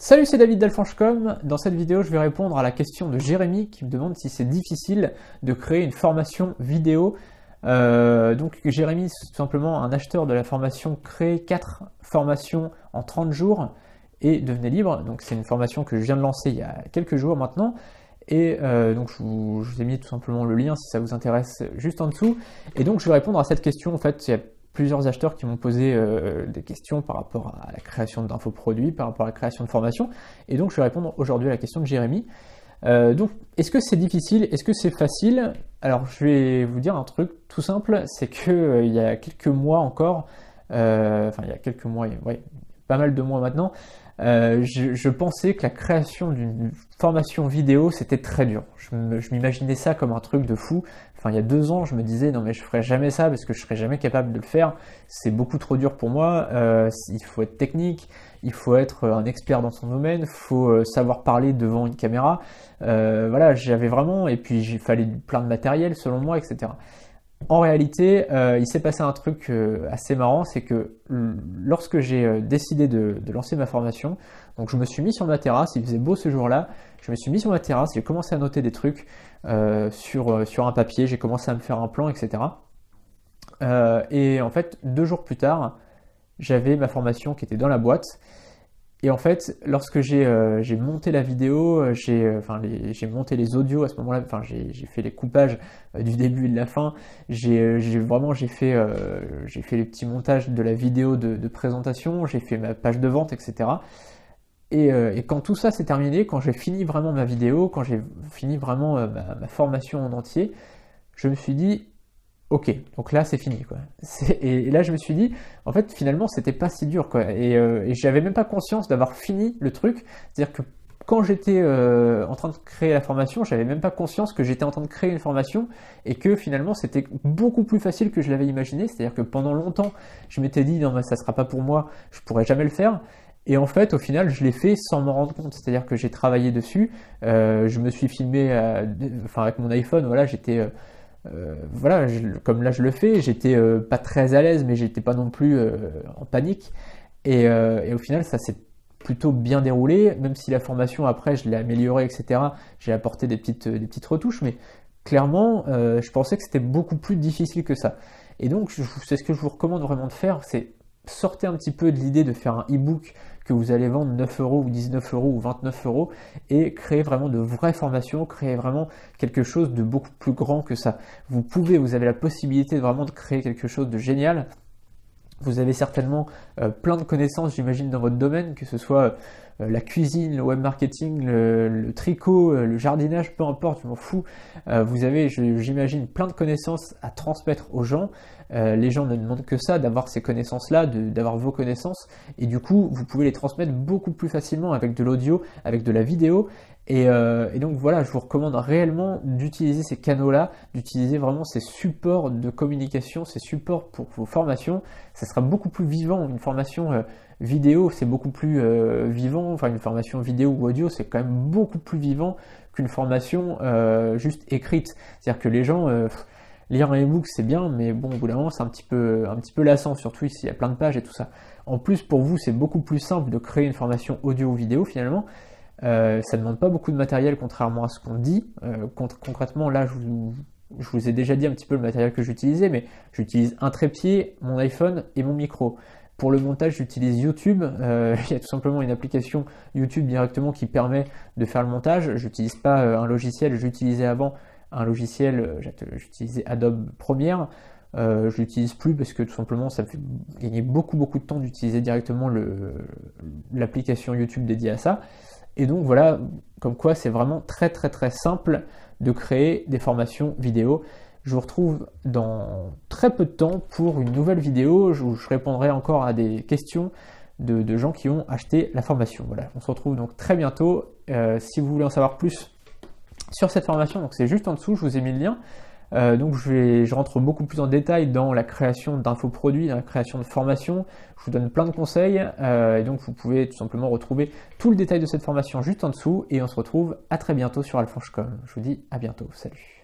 Salut, c'est David d'Alphonse.com. Dans cette vidéo, je vais répondre à la question de Jérémy qui me demande si c'est difficile de créer une formation vidéo. Donc Jérémy, c'est tout simplement un acheteur de la formation Créer 4 formations en 30 jours et devenez libre. Donc c'est une formation que je viens de lancer il y a quelques jours maintenant. Et donc je vous ai mis tout simplement le lien si ça vous intéresse juste en dessous. Et donc je vais répondre à cette question. En fait, il y a plusieurs acheteurs qui m'ont posé des questions par rapport à la création d'infoproduits, par rapport à la création de formations. Et donc je vais répondre aujourd'hui à la question de Jérémy. Donc est-ce que c'est difficile? Est-ce que c'est facile? Alors je vais vous dire un truc tout simple, c'est que il y a quelques mois encore, enfin il y a quelques mois, ouais, pas mal de mois maintenant, je pensais que la création d'une formation vidéo c'était très dur. Je m'imaginais ça comme un truc de fou. Enfin, il y a 2 ans, je me disais non mais je ferai jamais ça parce que je serai jamais capable de le faire. C'est beaucoup trop dur pour moi. Il faut être technique, il faut être un expert dans son domaine, il faut savoir parler devant une caméra. Voilà, j'avais vraiment, et puis il fallait plein de matériel selon moi, etc. En réalité, il s'est passé un truc assez marrant, c'est que lorsque j'ai décidé de lancer ma formation, donc je me suis mis sur ma terrasse, il faisait beau ce jour-là, je me suis mis sur ma terrasse, j'ai commencé à noter des trucs sur un papier, j'ai commencé à me faire un plan, etc. Et en fait, 2 jours plus tard, j'avais ma formation qui était dans la boîte. Et en fait, lorsque j'ai monté la vidéo, j'ai monté les audios à ce moment-là, enfin j'ai fait les coupages du début et de la fin, j'ai fait les petits montages de la vidéo de présentation, j'ai fait ma page de vente, etc. Et quand tout ça s'est terminé, quand j'ai fini vraiment ma vidéo, quand j'ai fini vraiment ma formation en entier, je me suis dit ok, donc là c'est fini quoi. Et là je me suis dit, en fait finalement c'était pas si dur quoi. Et j'avais même pas conscience d'avoir fini le truc. C'est-à-dire que quand j'étais en train de créer la formation, j'avais même pas conscience que j'étais en train de créer une formation et que finalement c'était beaucoup plus facile que je l'avais imaginé. C'est-à-dire que pendant longtemps je m'étais dit non mais ça sera pas pour moi, je pourrai jamais le faire. Et en fait, au final, je l'ai fait sans m'en rendre compte. C'est-à-dire que j'ai travaillé dessus, je me suis filmé, avec mon iPhone. Voilà, j'étais voilà, comme là je le fais, j'étais pas très à l'aise, mais j'étais pas non plus en panique. Et au final, ça s'est plutôt bien déroulé, même si la formation après je l'ai améliorée, etc. J'ai apporté des petites retouches, mais clairement, je pensais que c'était beaucoup plus difficile que ça. Et donc, c'est ce que je vous recommande vraiment de faire, c'est sortez un petit peu de l'idée de faire un e-book que vous allez vendre 9 euros ou 19 euros ou 29 euros et créer vraiment de vraies formations, créer vraiment quelque chose de beaucoup plus grand que ça. Vous avez la possibilité vraiment de créer quelque chose de génial. Vous avez certainement plein de connaissances, j'imagine, dans votre domaine, que ce soit la cuisine, le web marketing, le tricot, le jardinage, peu importe, je m'en fous. Vous avez, j'imagine, plein de connaissances à transmettre aux gens. Les gens ne demandent que ça, d'avoir ces connaissances-là, d'avoir vos connaissances. Et du coup, vous pouvez les transmettre beaucoup plus facilement avec de l'audio, avec de la vidéo. Et donc voilà, je vous recommande réellement d'utiliser ces canaux-là, d'utiliser vraiment ces supports de communication, ces supports pour vos formations. Ça sera beaucoup plus vivant. Une formation vidéo, c'est beaucoup plus vivant. Enfin, une formation vidéo ou audio, c'est quand même beaucoup plus vivant qu'une formation juste écrite. C'est-à-dire que les gens... lire un e-book c'est bien, mais bon, au bout d'un moment c'est un petit peu lassant, surtout ici il y a plein de pages et tout ça. En plus pour vous c'est beaucoup plus simple de créer une formation audio ou vidéo finalement. Ça ne demande pas beaucoup de matériel contrairement à ce qu'on dit. Concrètement là je vous ai déjà dit un petit peu le matériel que j'utilisais, mais j'utilise un trépied, mon iPhone et mon micro. Pour le montage, j'utilise YouTube. Il y a tout simplement une application YouTube directement qui permet de faire le montage. J'utilise pas un logiciel, j'utilisais avant un logiciel, j'utilisais Adobe Premiere. Je l'utilise plus parce que tout simplement ça me fait gagner beaucoup de temps d'utiliser directement l'application YouTube dédiée à ça. Et donc voilà, comme quoi c'est vraiment très simple de créer des formations vidéo. Je vous retrouve dans très peu de temps pour une nouvelle vidéo où je répondrai encore à des questions de gens qui ont acheté la formation. Voilà, on se retrouve donc très bientôt. Si vous voulez en savoir plus sur cette formation, donc c'est juste en dessous, je vous ai mis le lien. Donc je rentre beaucoup plus en détail dans la création d'infoproduits, dans la création de formations. Je vous donne plein de conseils et donc vous pouvez tout simplement retrouver tout le détail de cette formation juste en dessous et on se retrouve à très bientôt sur Alphonse.com. Je vous dis à bientôt, salut.